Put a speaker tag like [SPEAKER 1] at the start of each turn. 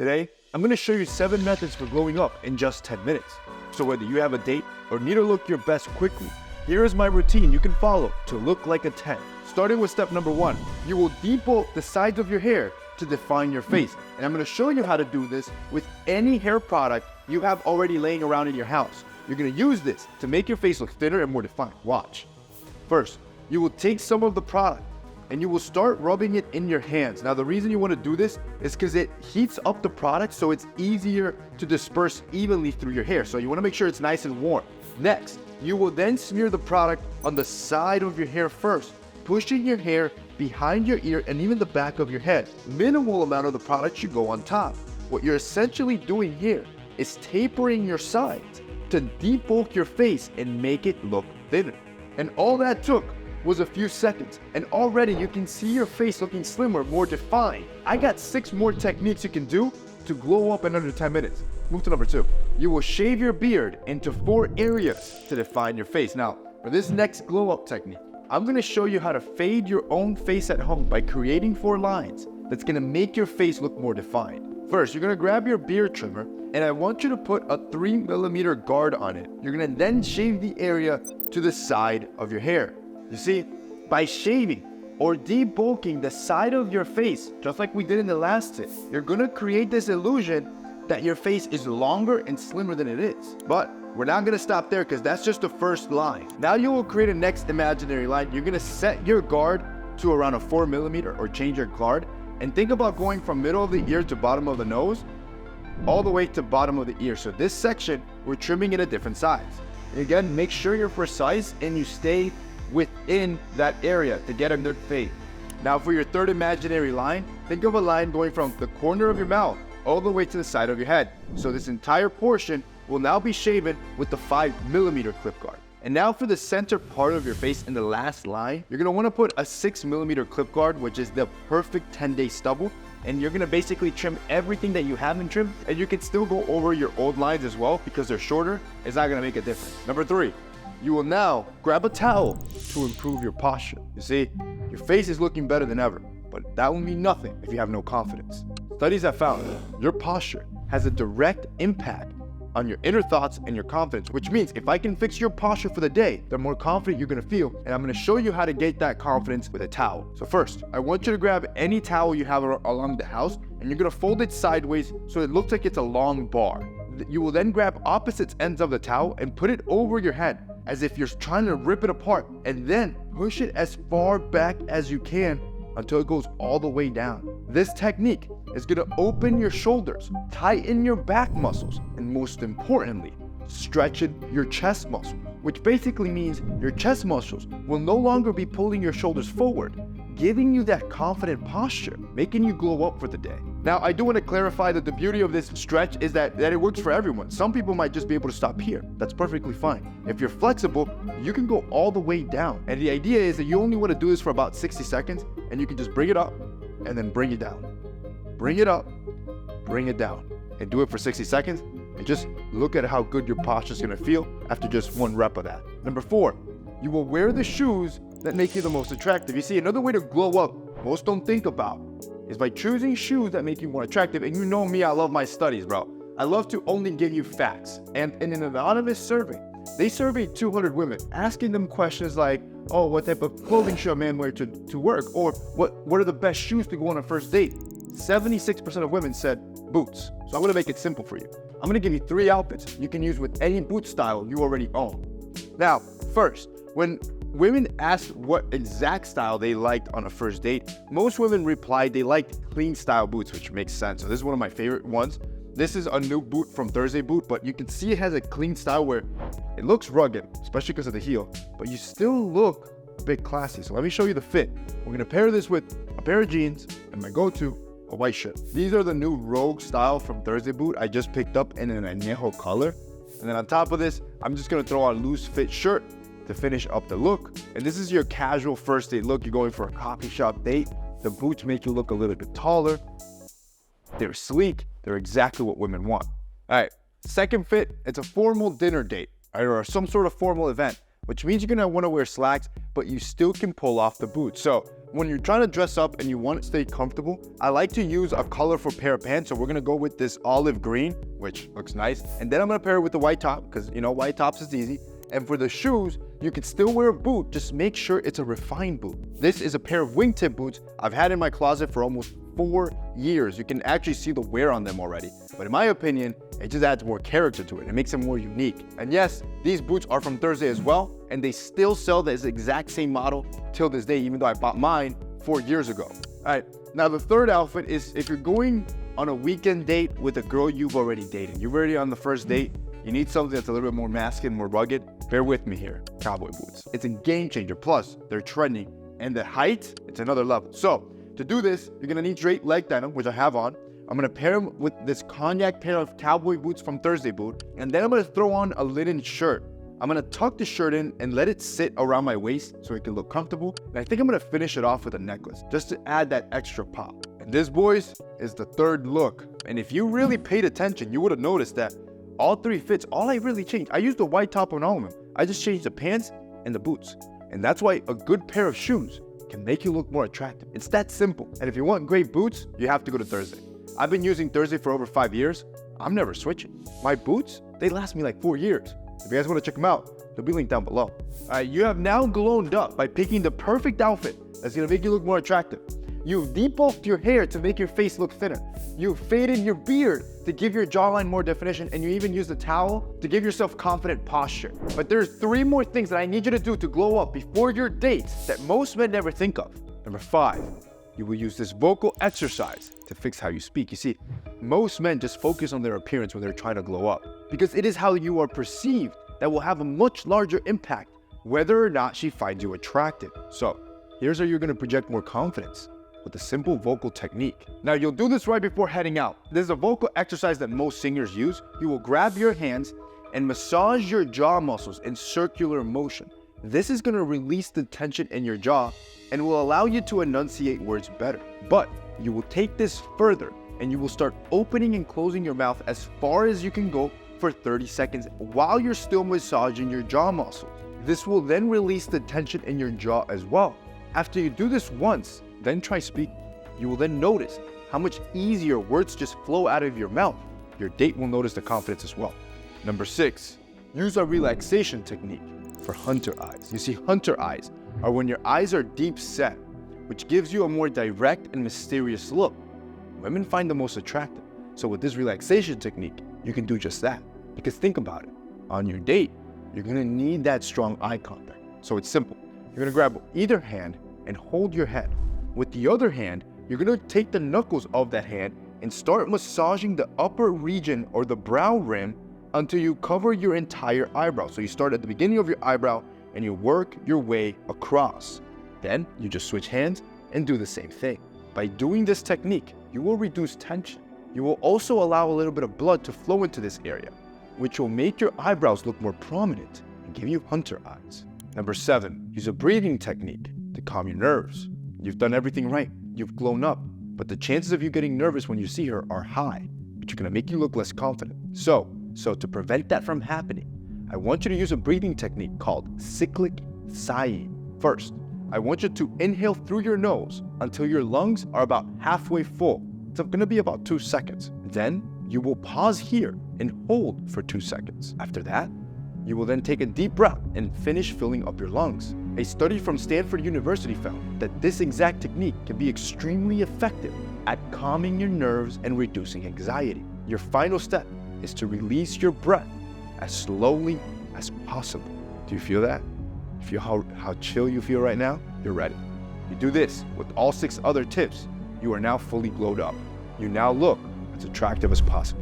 [SPEAKER 1] Today, I'm going to show you 7 methods for glowing up in just 10 minutes. So whether you have a date or need to look your best quickly, here is my routine you can follow to look like a 10. Starting with step number 1, you will debulk the sides of your hair to define your face. And I'm going to show you how to do this with any hair product you have already laying around in your house. You're going to use this to make your face look thinner and more defined. Watch. First, you will take some of the product and you will start rubbing it in your hands. Now, the reason you want to do this is because it heats up the product so it's easier to disperse evenly through your hair. So you want to make sure it's nice and warm. Next, you will then smear the product on the side of your hair first, pushing your hair behind your ear and even the back of your head. Minimal amount of the product should go on top. What you're essentially doing here is tapering your sides to debulk your face and make it look thinner. And all that took was a few seconds, and already you can see your face looking slimmer, more defined. I got 6 more techniques you can do to glow up in under 10 minutes. Move to number 2. You will shave your beard into 4 areas to define your face. Now, for this next glow up technique, I'm gonna show you how to fade your own face at home by creating 4 lines that's gonna make your face look more defined. First, you're gonna grab your beard trimmer, and I want you to put a 3mm guard on it. You're gonna then shave the area to the side of your hair. You see, by shaving or debulking the side of your face, just like we did in the last tip, you're gonna create this illusion that your face is longer and slimmer than it is. But we're not gonna stop there because that's just the first line. Now you will create a next imaginary line. You're gonna set your guard to around a 4mm or change your guard, and think about going from middle of the ear to bottom of the nose, all the way to bottom of the ear. So this section, we're trimming it at different sides. Again, make sure you're precise and you stay within that area to get a good fade. Now for your third imaginary line, think of a line going from the corner of your mouth all the way to the side of your head. So this entire portion will now be shaven with the 5mm clip guard. And now for the center part of your face in the last line, you're gonna wanna put a 6mm clip guard, which is the perfect 10-day stubble. And you're gonna basically trim everything that you haven't trimmed, and you can still go over your old lines as well because they're shorter. It's not gonna make a difference. Number 3, you will now grab a towel to improve your posture. You see, your face is looking better than ever, but that will mean nothing if you have no confidence. Studies have found your posture has a direct impact on your inner thoughts and your confidence, which means if I can fix your posture for the day, the more confident you're gonna feel. And I'm gonna show you how to get that confidence with a towel. So first, I want you to grab any towel you have along the house, and you're gonna fold it sideways so it looks like it's a long bar. You will then grab opposite ends of the towel and put it over your head as if you're trying to rip it apart, and then push it as far back as you can until it goes all the way down. This technique is gonna open your shoulders, tighten your back muscles, and most importantly, stretching your chest muscles, which basically means your chest muscles will no longer be pulling your shoulders forward, giving you that confident posture, making you glow up for the day. Now, I do want to clarify that the beauty of this stretch is that it works for everyone. Some people might just be able to stop here. That's perfectly fine. If you're flexible, you can go all the way down. And the idea is that you only want to do this for about 60 seconds, and you can just bring it up and then bring it down. Bring it up, bring it down, and do it for 60 seconds, and just look at how good your posture is going to feel after just 1 rep of that. Number 4, you will wear the shoes that make you the most attractive. You see, another way to glow up most don't think about is by choosing shoes that make you more attractive. And you know me, I love my studies, bro. I love to only give you facts. And in an anonymous survey, they surveyed 200 women, asking them questions like, oh, what type of clothing should a man wear to work? Or what are the best shoes to go on a first date? 76% of women said boots. So I'm gonna make it simple for you. I'm gonna give you 3 outfits you can use with any boot style you already own. Now, first, when women asked what exact style they liked on a first date, most women replied they liked clean style boots, which makes sense. So this is one of my favorite ones. This is a new boot from Thursday Boot, but you can see it has a clean style where it looks rugged, especially because of the heel, but you still look a bit classy. So let me show you the fit. We're gonna pair this with a pair of jeans and my go-to, a white shirt. These are the new Rogue style from Thursday Boot. I just picked up in an añejo color. And then on top of this, I'm just gonna throw on a loose fit shirt to finish up the look. And this is your casual first date look. You're going for a coffee shop date. The boots make you look a little bit taller. They're sleek. They're exactly what women want. All right, second fit, it's a formal dinner date, right, or some sort of formal event, which means you're gonna wanna wear slacks, but you still can pull off the boots. So when you're trying to dress up and you want to stay comfortable, I like to use a colorful pair of pants. So we're gonna go with this olive green, which looks nice. And then I'm gonna pair it with the white top, because white tops is easy. And for the shoes, you can still wear a boot, just make sure it's a refined boot. This is a pair of wingtip boots I've had in my closet for almost 4 years. You can actually see the wear on them already. But in my opinion, it just adds more character to it. It makes them more unique. And yes, these boots are from Thursday as well, and they still sell this exact same model till this day, even though I bought mine 4 years ago. All right, now the third outfit is if you're going on a weekend date with a girl you've already dated. You're already on the first date. You need something that's a little bit more masculine, more rugged. Bear with me here. Cowboy boots. It's a game changer. Plus, they're trending. And the height, it's another level. So, to do this, you're gonna need straight leg denim, which I have on. I'm gonna pair them with this cognac pair of cowboy boots from Thursday Boot. And then I'm gonna throw on a linen shirt. I'm gonna tuck the shirt in and let it sit around my waist so it can look comfortable. And I think I'm gonna finish it off with a necklace, just to add that extra pop. And this, boys, is the third look. And if you really paid attention, you would have noticed that all three fits. All I really changed, I used the white top on all of them. I just changed the pants and the boots. And that's why a good pair of shoes can make you look more attractive. It's that simple. And if you want great boots, you have to go to Thursday. I've been using Thursday for over 5 years. I'm never switching. My boots, they last me like 4 years. If you guys want to check them out, they'll be linked down below. All right, you have now glowed up by picking the perfect outfit that's gonna make you look more attractive. You've debulked your hair to make your face look thinner. You've faded your beard to give your jawline more definition, and you even use the towel to give yourself confident posture. But there's 3 more things that I need you to do to glow up before your dates that most men never think of. Number 5, you will use this vocal exercise to fix how you speak. You see, most men just focus on their appearance when they're trying to glow up, because it is how you are perceived that will have a much larger impact whether or not she finds you attractive. So here's how you're gonna project more confidence with a simple vocal technique. Now you'll do this right before heading out. There's a vocal exercise that most singers use. You will grab your hands and massage your jaw muscles in circular motion. This is gonna release the tension in your jaw and will allow you to enunciate words better. But you will take this further and you will start opening and closing your mouth as far as you can go for 30 seconds while you're still massaging your jaw muscles. This will then release the tension in your jaw as well. After you do this once, then try speaking. You will then notice how much easier words just flow out of your mouth. Your date will notice the confidence as well. Number 6, use a relaxation technique for hunter eyes. You see, hunter eyes are when your eyes are deep set, which gives you a more direct and mysterious look. Women find the most attractive. So with this relaxation technique, you can do just that. Because think about it, on your date, you're gonna need that strong eye contact. So it's simple. You're gonna grab either hand and hold your head. With the other hand, you're gonna take the knuckles of that hand and start massaging the upper region or the brow rim until you cover your entire eyebrow. So you start at the beginning of your eyebrow and you work your way across. Then you just switch hands and do the same thing. By doing this technique, you will reduce tension. You will also allow a little bit of blood to flow into this area, which will make your eyebrows look more prominent and give you hunter eyes. Number 7, use a breathing technique to calm your nerves. You've done everything right. You've glown up, but the chances of you getting nervous when you see her are high, which are gonna make you look less confident. So to prevent that from happening, I want you to use a breathing technique called cyclic sighing. First, I want you to inhale through your nose until your lungs are about halfway full. It's gonna be about 2 seconds. Then you will pause here and hold for 2 seconds. After that, you will then take a deep breath and finish filling up your lungs. A study from Stanford University found that this exact technique can be extremely effective at calming your nerves and reducing anxiety. Your final step is to release your breath as slowly as possible. Do you feel that? You feel how chill you feel right now? You're ready. You do this with all 6 other tips, you are now fully glowed up. You now look as attractive as possible.